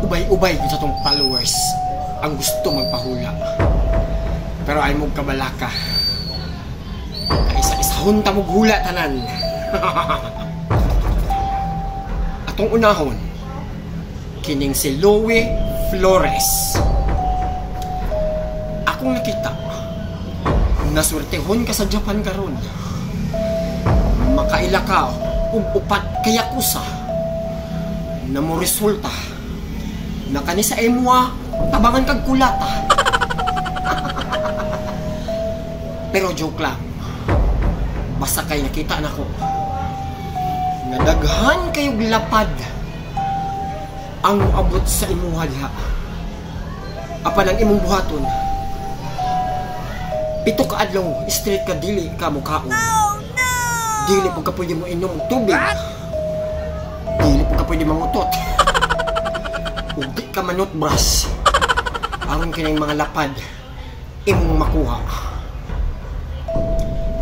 ubay-ubay sa itong followers ang gusto magpahula. Pero ay mong kabalaka. Isa-isahon ta mong hula tanan. Atong unahon, kining si Louie Flores. Akong nakita, naswertehon ka sa Japan karon. Makaila ka ug upat kaya kusa na mo resulta na kani sa imwa tabangan kag kulata. Pero joke lang, basta kay nakita na ko nga daghan kayog lapad ang abot sa imuha diha. Apan ang imong buhaton, 7 ka adlaw straight ka dili ka mukaon. Dili po ka pwede mo inom tubig. Dili po ka pwede mangutot. Ug di ka manutbrush. Aron kining mga lapad imong makuha.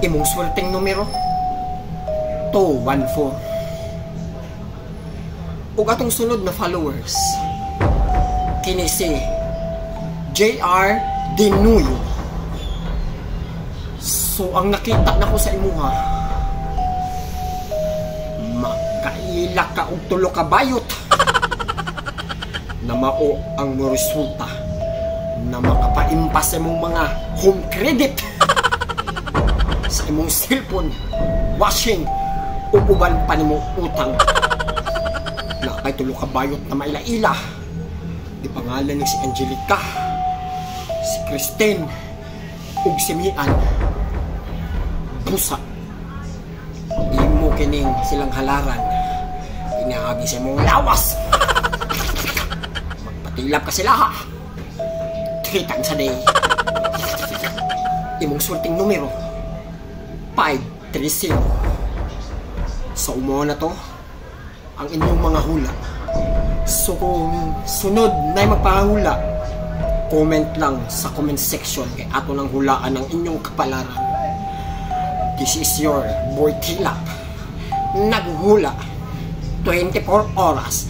Imong swerteng numero 214. Ug atong sunod na followers, kini si JR Dinuyo. So ang nakita nako sa imuha, makaila ka og 3 ka bayot na mao ang resulta na makapaimpas sa imong mga home credit sa imong cellphone, washing ug uban pa nimong utang. Na kay 3 ka bayot na maila-ila. Di pangalan ni si Angelica, si Christine ug si Mian. Busa di mo kining silang halaran, inaagi sa mong lawas. Magpatilap ka sila ha. 3 times a day. Imong swerteng numero 530. So mo na to ang inyong mga hula. So kung sunod na magpahula, comment lang sa comment section kay ato nang hulaan ang inyong kapalaran. This is your boy Tilap, naghuhula 24 oras.